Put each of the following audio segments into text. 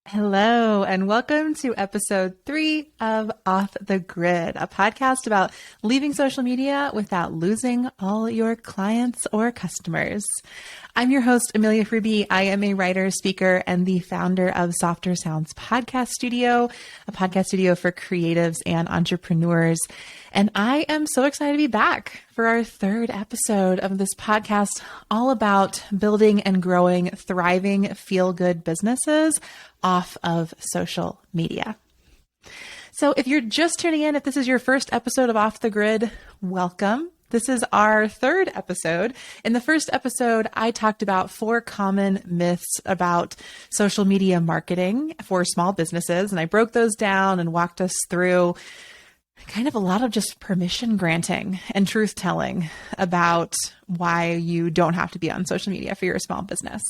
Hello, and welcome to episode 3 of Off the Grid, a podcast about leaving social media without losing all your clients or customers. I'm your host, Amelia Fruby. I am a writer, speaker, and the founder of Softer Sounds Podcast Studio, a podcast studio for creatives and entrepreneurs. And I am so excited to be back for our third episode of this podcast, all about building and growing thriving, feel-good businesses off of social media. So if you're just tuning in, if this is your first episode of Off the Grid, welcome. This is our third episode. In the first episode, I talked about 4 common myths about social media marketing for small businesses, and I broke those down and walked us through kind of a lot of just permission granting and truth telling about why you don't have to be on social media for your small business.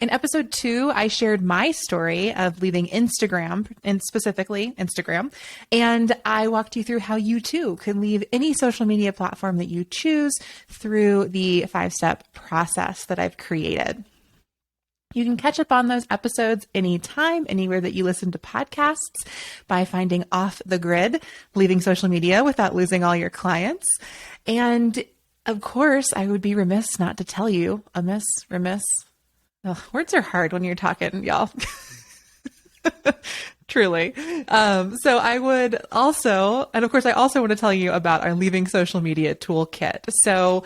In episode 2, I shared my story of leaving Instagram, and specifically Instagram, and I walked you through how you too can leave any social media platform that you choose through the 5-step process that I've created. You can catch up on those episodes anytime, anywhere that you listen to podcasts by finding Off the Grid, leaving social media without losing all your clients. And of course, I would be remiss not to tell you, remiss. Ugh, words are hard when you're talking, y'all. Truly. So I would also, and of course, I also want to tell you about our Leaving Social Media Toolkit. So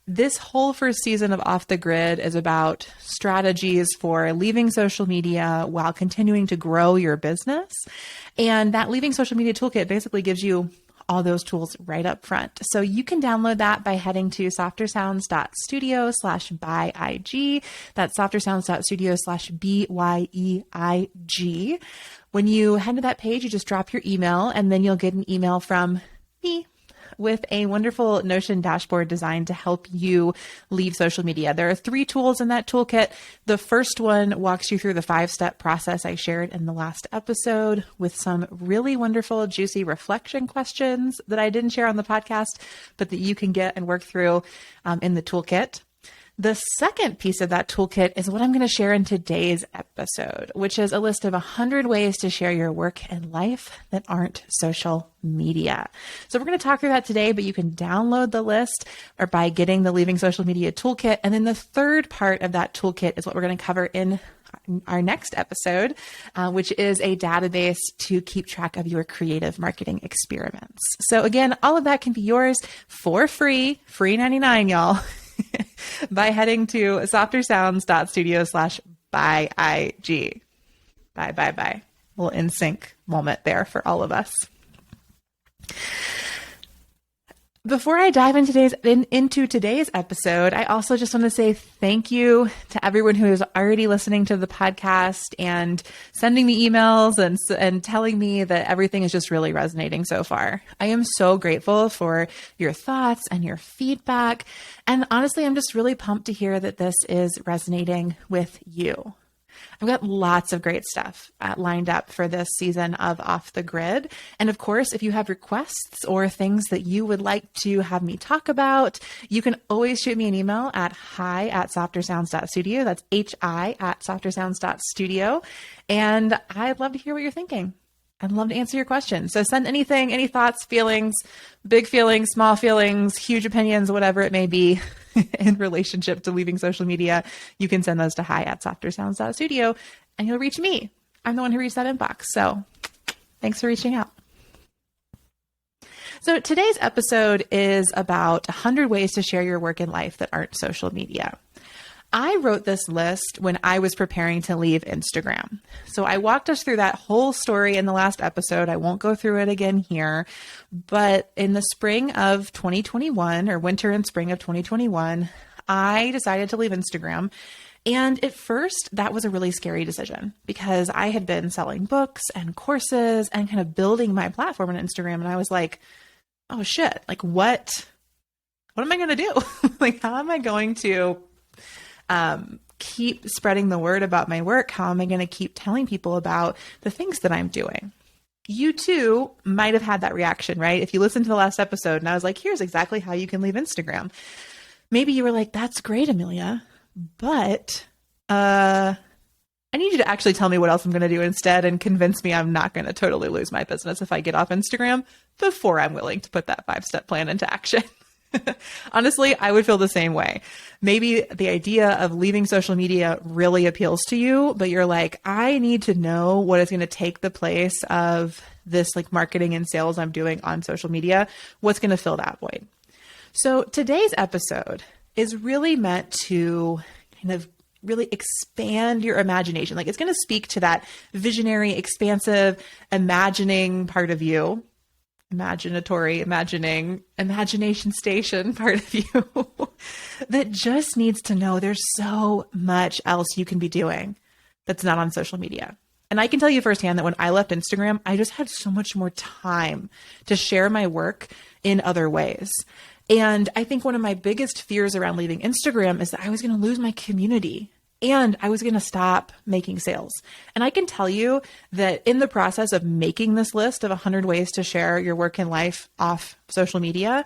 this whole first season of Off the Grid is about strategies for leaving social media while continuing to grow your business. And that Leaving Social Media Toolkit basically gives you all those tools right up front. So you can download that by heading to softersounds.studio/byeig. That's softersounds.studio/byeig. When you head to that page, you just drop your email and then you'll get an email from me with a wonderful Notion dashboard designed to help you leave social media. There are 3 tools in that toolkit. The first one walks you through the 5-step process I shared in the last episode with some really wonderful, juicy reflection questions that I didn't share on the podcast, but that you can get and work through in the toolkit. The second piece of that toolkit is what I'm going to share in today's episode, which is a list of 100 ways to share your work and life that aren't social media. So we're going to talk through that today, but you can download the list or by getting the Leaving Social Media Toolkit. And then the third part of that toolkit is what we're going to cover in our next episode, which is a database to keep track of your creative marketing experiments. So again, all of that can be yours for free 99, y'all. by heading to softersounds.studio/byeig. Bye. A little in sync moment there for all of us. Before I dive into today's episode, I also just want to say thank you to everyone who is already listening to the podcast and sending me emails and telling me that everything is just really resonating so far. I am so grateful for your thoughts and your feedback. And honestly, I'm just really pumped to hear that this is resonating with you. I've got lots of great stuff lined up for this season of Off the Grid. And of course, if you have requests or things that you would like to have me talk about, you can always shoot me an email at hi@softersounds.studio. That's hi@softersounds.studio. And I'd love to hear what you're thinking. I'd love to answer your questions. So send anything, any thoughts, feelings, big feelings, small feelings, huge opinions, whatever it may be in relationship to leaving social media. You can send those to hi@softersounds.studio and you'll reach me. I'm the one who reads that inbox. So thanks for reaching out. So today's episode is about 100 ways to share your work and life that aren't social media. I wrote this list when I was preparing to leave Instagram. So I walked us through that whole story in the last episode. I won't go through it again here, but in the spring of 2021 or winter and spring of 2021, I decided to leave Instagram. And at first that was a really scary decision because I had been selling books and courses and kind of building my platform on Instagram. And I was like, oh shit, like what am I going to do? Like, how am I going to keep spreading the word about my work? How am I going to keep telling people about the things that I'm doing? You too might have had that reaction, right? If you listened to the last episode and I was like, here's exactly how you can leave Instagram. Maybe you were like, that's great, Amelia, but I I need you to actually tell me what else I'm going to do instead and convince me I'm not going to totally lose my business if I get off Instagram before I'm willing to put that 5-step plan into action. Honestly, I would feel the same way. Maybe the idea of leaving social media really appeals to you, but you're like, I need to know what is going to take the place of this like marketing and sales I'm doing on social media. What's going to fill that void? So today's episode is really meant to kind of really expand your imagination. Like it's going to speak to that visionary, expansive, imagining part of you. Imagination station part of you that just needs to know there's so much else you can be doing that's not on social media. And I can tell you firsthand that when I left Instagram, I just had so much more time to share my work in other ways. And I think one of my biggest fears around leaving Instagram is that I was going to lose my community. And I was going to stop making sales. And I can tell you that in the process of making this list of 100 ways to share your work and life off social media,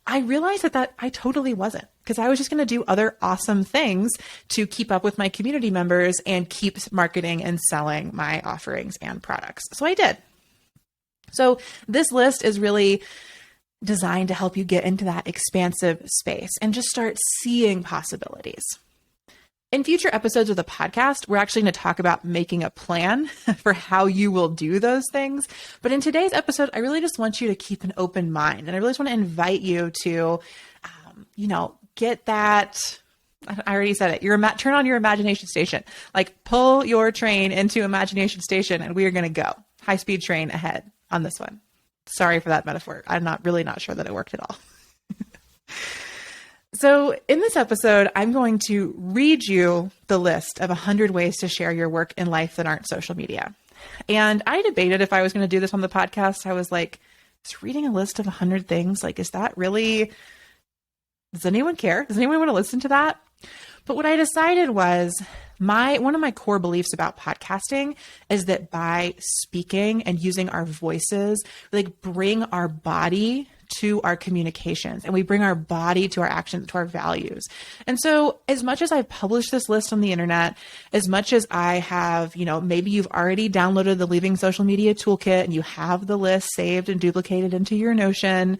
I realized that I totally wasn't, because I was just going to do other awesome things to keep up with my community members and keep marketing and selling my offerings and products. So I did. So this list is really designed to help you get into that expansive space and just start seeing possibilities. In future episodes of the podcast, we're actually going to talk about making a plan for how you will do those things. But in today's episode, I really just want you to keep an open mind. And I really just want to invite you to, get that. I already said it. Turn on your imagination station, like pull your train into imagination station, and we are going to go high speed train ahead on this one. Sorry for that metaphor. I'm not sure that it worked at all. So in this episode, I'm going to read you the list of 100 ways to share your work and life that aren't social media. And I debated if I was going to do this on the podcast. I was like, is reading a list of 100 things, like, is that really, does anyone care? Does anyone want to listen to that? But what I decided was one of my core beliefs about podcasting is that by speaking and using our voices, we like bring our body to our communications, and we bring our body to our actions, to our values. And so as much as I've published this list on the internet, as much as I have, maybe you've already downloaded the Leaving Social Media Toolkit and you have the list saved and duplicated into your Notion,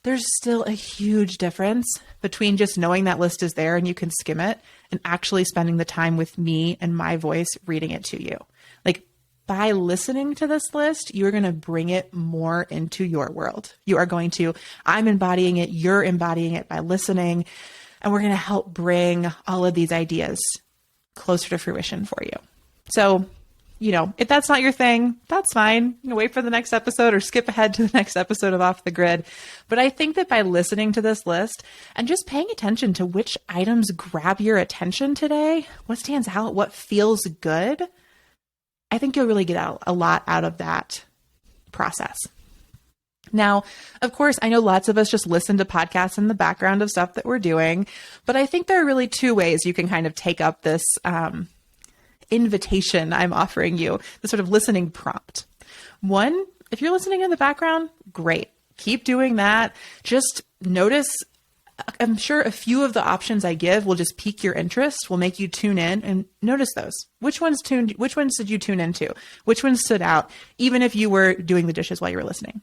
there's still a huge difference between just knowing that list is there and you can skim it and actually spending the time with me and my voice reading it to you. Like, by listening to this list, you're going to bring it more into your world. I'm embodying it, you're embodying it by listening, and we're going to help bring all of these ideas closer to fruition for you. So, if that's not your thing, that's fine. Wait for the next episode or skip ahead to the next episode of Off the Grid. But I think that by listening to this list and just paying attention to which items grab your attention today, what stands out, what feels good, I think you'll really get a lot out of that process. Now, of course, I know lots of us just listen to podcasts in the background of stuff that we're doing, but I think there are really two ways you can kind of take up this invitation I'm offering you, the sort of listening prompt. One, if you're listening in the background, great. Keep doing that. Just notice, I'm sure a few of the options I give will just pique your interest, will make you tune in and notice those. Which ones did you tune into? Which ones stood out, even if you were doing the dishes while you were listening?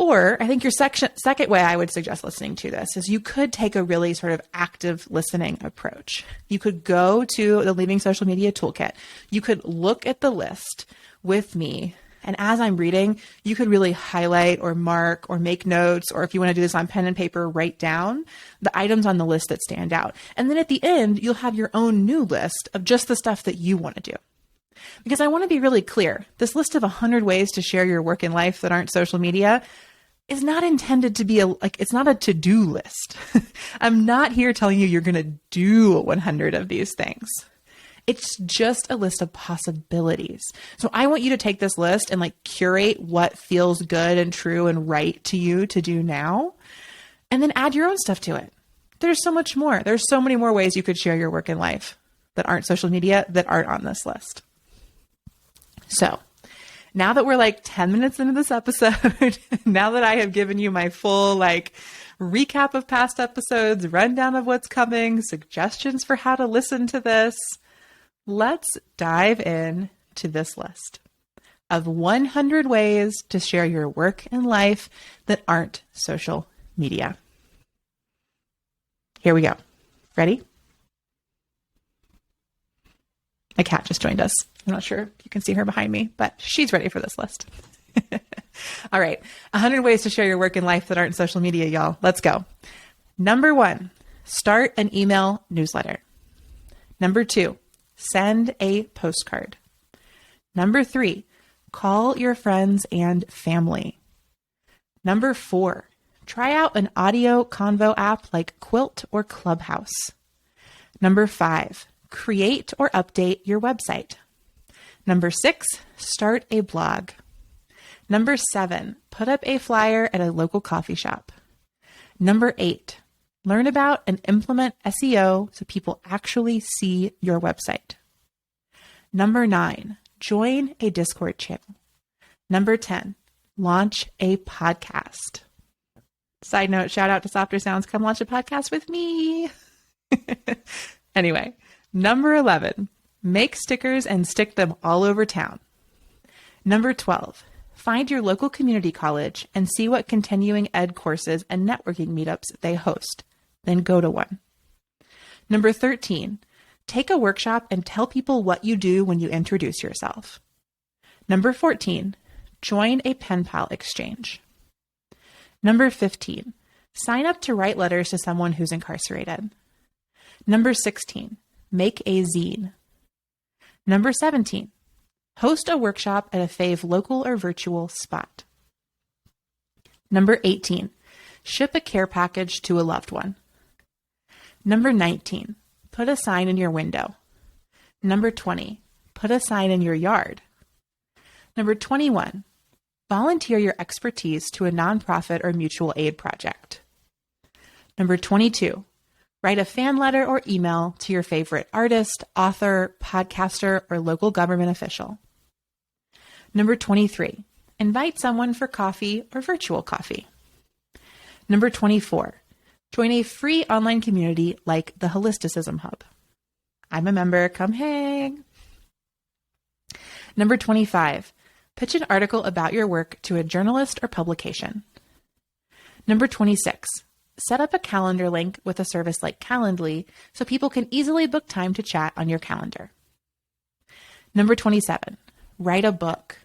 Or I think your second way I would suggest listening to this is you could take a really sort of active listening approach. You could go to the Leaving Social Media Toolkit. You could look at the list with me. And as I'm reading, you could really highlight or mark or make notes, or if you want to do this on pen and paper, write down the items on the list that stand out. And then at the end, you'll have your own new list of just the stuff that you want to do. Because I want to be really clear, this list of 100 ways to share your work and life that aren't social media is not intended to be it's not a to-do list. I'm not here telling you you're going to do 100 of these things. It's just a list of possibilities. So I want you to take this list and curate what feels good and true and right to you to do now, and then add your own stuff to it. There's so much more. There's so many more ways you could share your work and life that aren't social media that aren't on this list. So now that we're 10 minutes into this episode, now that I have given you my full recap of past episodes, rundown of what's coming, suggestions for how to listen to this, Let's dive in to this list of 100 ways to share your work and life that aren't social media. Here we go. Ready? My cat just joined us. I'm not sure if you can see her behind me, but she's ready for this list. All right. 100 ways to share your work and life that aren't social media, y'all. Let's go. Number 1, start an email newsletter. Number 2, send a postcard. Number 3, call your friends and family. Number 4, try out an audio convo app like Quilt or Clubhouse. Number 5, create or update your website. Number 6, start a blog. Number 7, put up a flyer at a local coffee shop. Number 8, learn about and implement SEO so people actually see your website. Number 9, join a Discord channel. Number 10, launch a podcast. Side note, shout out to Softer Sounds. Come launch a podcast with me. Anyway, number 11, make stickers and stick them all over town. Number 12, find your local community college and see what continuing ed courses and networking meetups they host. Then go to one. Number 13, take a workshop and tell people what you do when you introduce yourself. Number 14, join a pen pal exchange. Number 15, sign up to write letters to someone who's incarcerated. Number 16, make a zine. Number 17, host a workshop at a fave local or virtual spot. Number 18, ship a care package to a loved one. Number 19, put a sign in your window. Number 20, put a sign in your yard. Number 21, volunteer your expertise to a nonprofit or mutual aid project. Number 22, write a fan letter or email to your favorite artist, author, podcaster, or local government official. Number 23, invite someone for coffee or virtual coffee. Number 24, join a free online community like the Holisticism Hub. I'm a member, come hang. Number 25, pitch an article about your work to a journalist or publication. Number 26, set up a calendar link with a service like Calendly so people can easily book time to chat on your calendar. Number 27, write a book.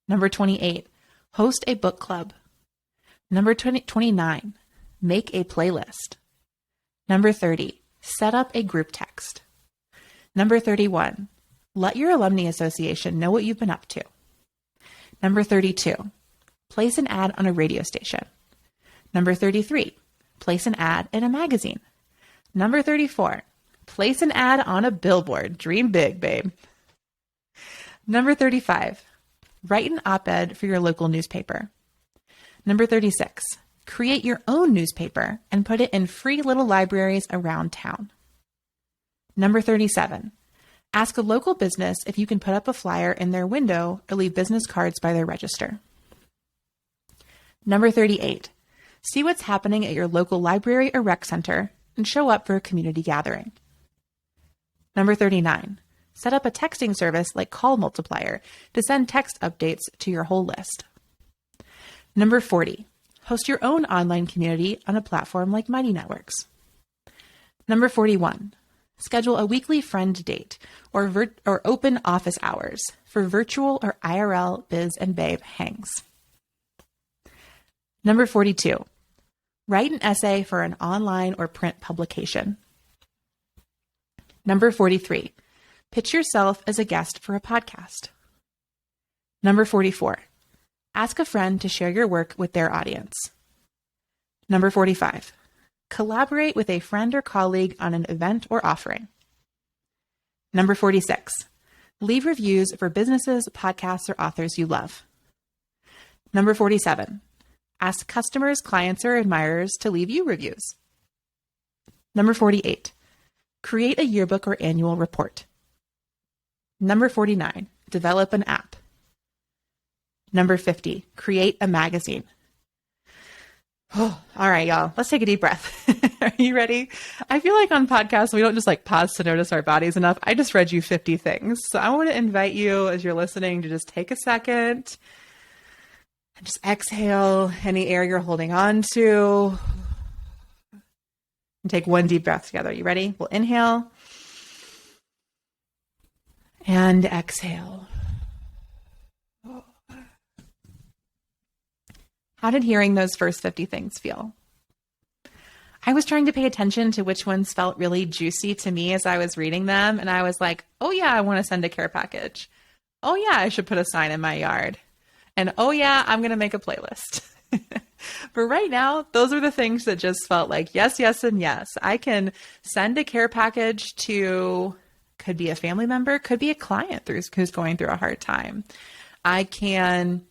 Number 28, host a book club. Number 29, make a playlist. Number 30, set up a group text. Number 31, let your alumni association know what you've been up to. Number 32, place an ad on a radio station. Number 33, place an ad in a magazine. Number 34, place an ad on a billboard. Dream big, babe. Number 35, write an op-ed for your local newspaper. Number 36, create your own newspaper and put it in free little libraries around town. Number 37, ask a local business if you can put up a flyer in their window or leave business cards by their register. Number 38, see what's happening at your local library or rec center and show up for a community gathering. Number 39, set up a texting service like Call Multiplier to send text updates to your whole list. Number 40, host your own online community on a platform like Mighty Networks. Number 41, schedule a weekly friend date or open office hours for virtual or IRL biz and babe hangs. Number 42, write an essay for an online or print publication. Number 43, pitch yourself as a guest for a podcast. Number 44, ask a friend to share your work with their audience. Number 45, collaborate with a friend or colleague on an event or offering. Number 46, leave reviews for businesses, podcasts, or authors you love. Number 47, ask customers, clients, or admirers to leave you reviews. Number 48, create a yearbook or annual report. Number 49, develop an app. Number 50, create a magazine. Oh, all right, y'all. Let's take a deep breath. Are you ready? I feel like on podcasts, we don't just like pause to notice our bodies enough. I just read you 50 things. So I want to invite you as you're listening to just take a second and just exhale any air you're holding on to and take one deep breath together. You ready? We'll inhale and exhale. How did hearing those first 50 things feel? I was trying to pay attention to which ones felt really juicy to me as I was reading them. And I was like, oh yeah, I want to send a care package. Oh yeah, I should put a sign in my yard. And oh yeah, I'm going to make a playlist. But right now, those are the things that just felt like yes, yes, and yes. I can send a care package to, could be a family member, could be a client who's going through a hard time. I can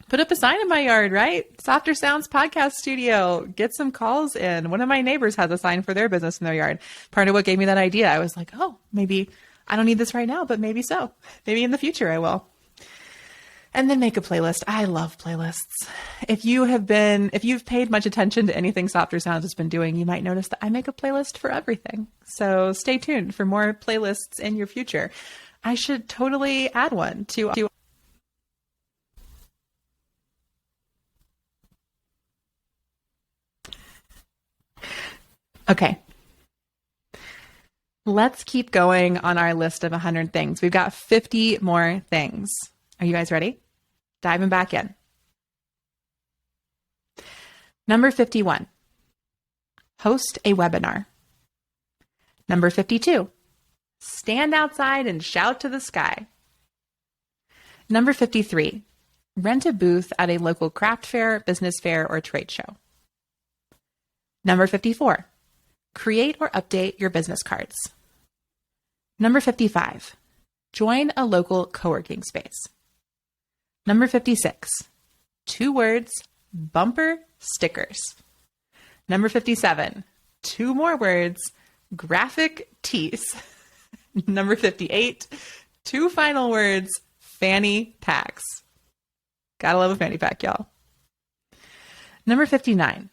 put up a sign in my yard, right? Softer Sounds Podcast Studio. Get some calls in. One of my neighbors has a sign for their business in their yard. Part of what gave me that idea, I was like, oh, maybe I don't need this right now, but maybe so. Maybe in the future I will. And then make a playlist. I love playlists. If you've paid much attention to anything Softer Sounds has been doing, you might notice that I make a playlist for everything. So stay tuned for more playlists in your future. I should totally add one to Okay. Let's keep going on our list of 100 things. We've got 50 more things. Are you guys ready? Diving back in. Number 51, host a webinar. Number 52, stand outside and shout to the sky. Number 53, rent a booth at a local craft fair, business fair, or trade show. Number 54, create or update your business cards. Number 55, join a local co-working space. Number 56, 2 words, bumper stickers. Number 57, 2 more words, graphic tees. Number 58, 2 final words, fanny packs. Gotta love a fanny pack, y'all. Number 59,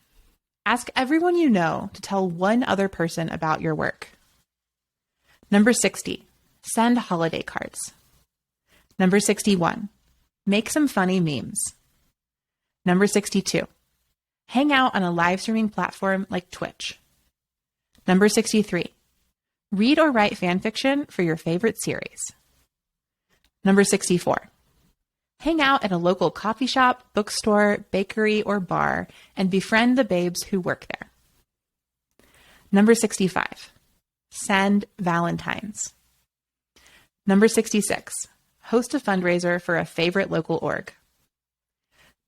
ask everyone you know to tell one other person about your work. Number 60, send holiday cards. Number 61, make some funny memes. Number 62, hang out on a live streaming platform like Twitch. Number 63, read or write fan fiction for your favorite series. Number 64, hang out at a local coffee shop, bookstore, bakery, or bar and befriend the babes who work there. Number 65, send Valentines. Number 66, host a fundraiser for a favorite local org.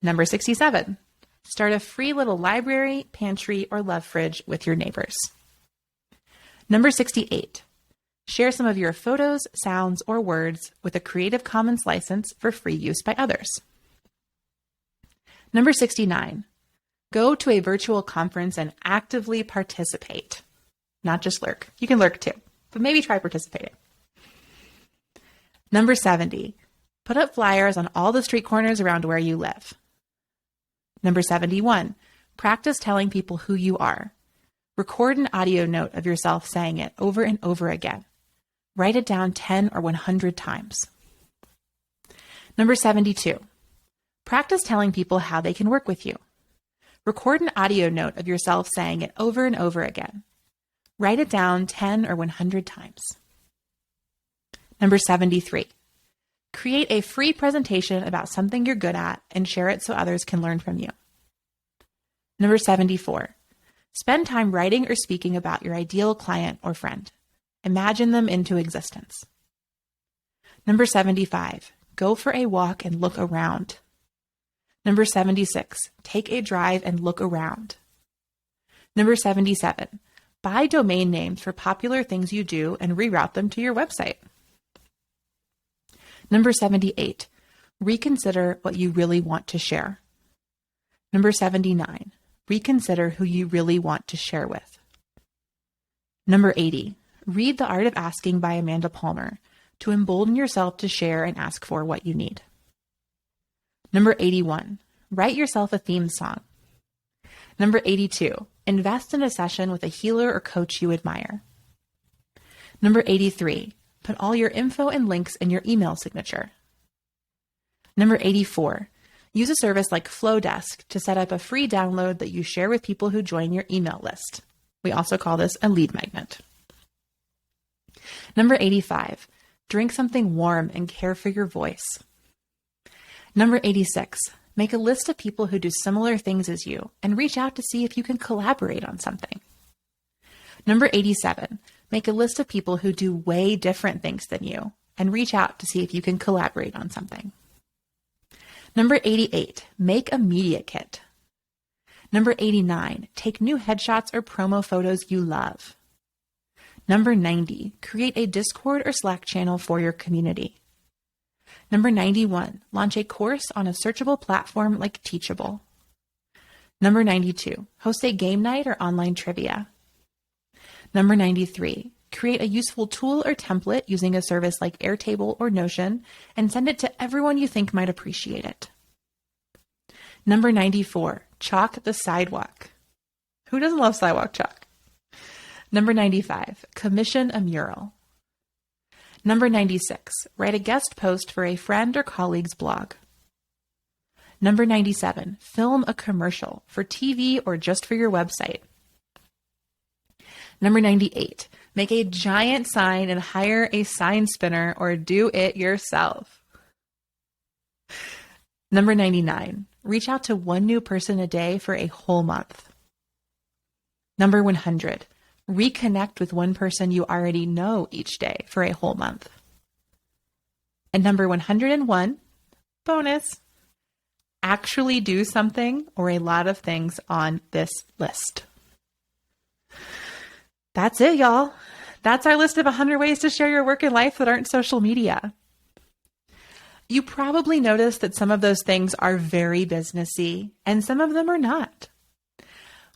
Number 67, start a free little library, pantry, or love fridge with your neighbors. Number 68, share some of your photos, sounds, or words with a Creative Commons license for free use by others. Number 69, go to a virtual conference and actively participate. Not just lurk. You can lurk too, but maybe try participating. Number 70, put up flyers on all the street corners around where you live. Number 71, practice telling people who you are. Record an audio note of yourself saying it over and over again. Write it down 10 or 100 times. Number 72, practice telling people how they can work with you. Record an audio note of yourself saying it over and over again. Write it down 10 or 100 times. Number 73, create a free presentation about something you're good at and share it so others can learn from you. Number 74, spend time writing or speaking about your ideal client or friend. Imagine them into existence. Number 75, go for a walk and look around. Number 76, take a drive and look around. Number 77, buy domain names for popular things you do and reroute them to your website. Number 78, reconsider what you really want to share. Number 79, reconsider who you really want to share with. Number 80, read The Art of Asking by Amanda Palmer to embolden yourself to share and ask for what you need. Number 81, write yourself a theme song. Number 82, invest in a session with a healer or coach you admire. Number 83, put all your info and links in your email signature. Number 84, use a service like Flowdesk to set up a free download that you share with people who join your email list. We also call this a lead magnet. Number 85, drink something warm and care for your voice. Number 86, make a list of people who do similar things as you and reach out to see if you can collaborate on something. Number 87, make a list of people who do way different things than you and reach out to see if you can collaborate on something. Number 88, make a media kit. Number 89, take new headshots or promo photos you love. Number 90, create a Discord or Slack channel for your community. Number 91, launch a course on a searchable platform like Teachable. Number 92, host a game night or online trivia. Number 93, create a useful tool or template using a service like Airtable or Notion and send it to everyone you think might appreciate it. Number 94, chalk the sidewalk. Who doesn't love sidewalk chalk? Number 95, commission a mural. Number 96, write a guest post for a friend or colleague's blog. Number 97, film a commercial for TV or just for your website. Number 98, make a giant sign and hire a sign spinner or do it yourself. Number 99, reach out to one new person a day for a whole month. Number 100, reconnect with one person you already know each day for a whole month. And number 101, bonus, actually do something or a lot of things on this list. That's it, y'all. That's our list of 100 ways to share your work and life that aren't social media. You probably noticed that some of those things are very businessy and some of them are not.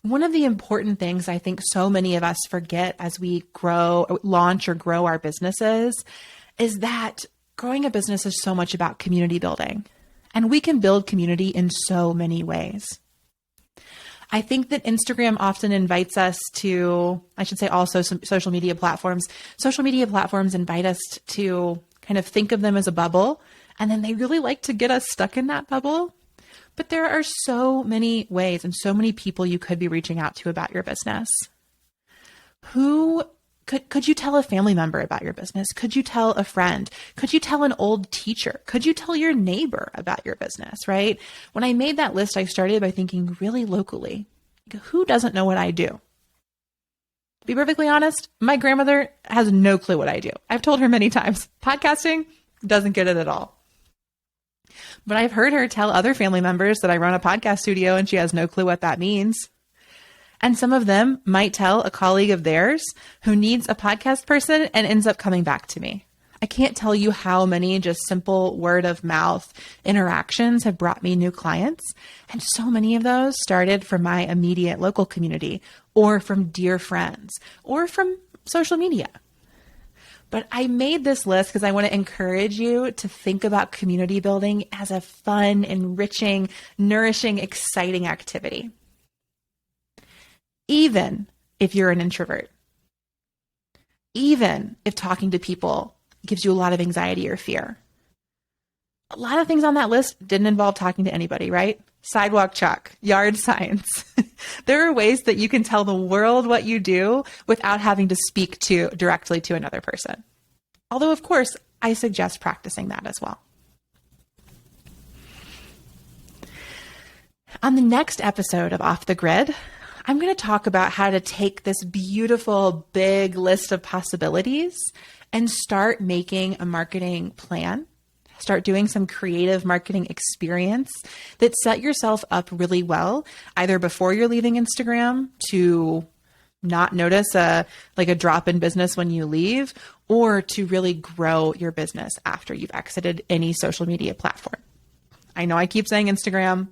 One of the important things I think so many of us forget as we launch or grow our businesses is that growing a business is so much about community building, and we can build community in so many ways. I think that Instagram often invites us to, I should say also some social media platforms. Social media platforms invite us to kind of think of them as a bubble, and then they really like to get us stuck in that bubble. But there are so many ways and so many people you could be reaching out to about your business. Who could you tell a family member about your business? Could you tell a friend? Could you tell an old teacher? Could you tell your neighbor about your business, right? When I made that list, I started by thinking really locally. Who doesn't know what I do? To be perfectly honest, my grandmother has no clue what I do. I've told her many times, podcasting doesn't get it at all. But I've heard her tell other family members that I run a podcast studio and she has no clue what that means. And some of them might tell a colleague of theirs who needs a podcast person and ends up coming back to me. I can't tell you how many just simple word of mouth interactions have brought me new clients. And so many of those started from my immediate local community or from dear friends or from social media. But I made this list because I want to encourage you to think about community building as a fun, enriching, nourishing, exciting activity. Even if you're an introvert, even if talking to people gives you a lot of anxiety or fear. A lot of things on that list didn't involve talking to anybody, right? Sidewalk chalk, yard signs. There are ways that you can tell the world what you do without having to speak directly to another person. Although, of course, I suggest practicing that as well. On the next episode of Off the Grid, I'm going to talk about how to take this beautiful, big list of possibilities and start making a marketing plan. Start doing some creative marketing experience that set yourself up really well, either before you're leaving Instagram to not notice a drop in business when you leave, or to really grow your business after you've exited any social media platform. I know I keep saying Instagram,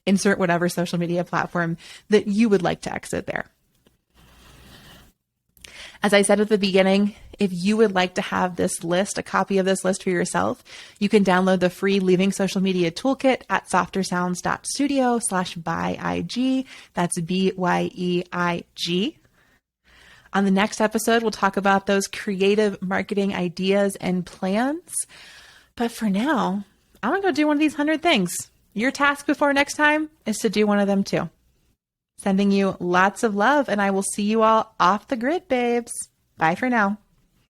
insert whatever social media platform that you would like to exit there. As I said at the beginning, If you would like to have this list, a copy of this list for yourself, you can download the free Leaving Social Media Toolkit at softersounds.studio/byeig. That's BYEIG. On the next episode, we'll talk about those creative marketing ideas and plans. But for now, I'm going to go do one of these 100 things. Your task before next time is to do one of them too. Sending you lots of love, and I will see you all off the grid, babes. Bye for now.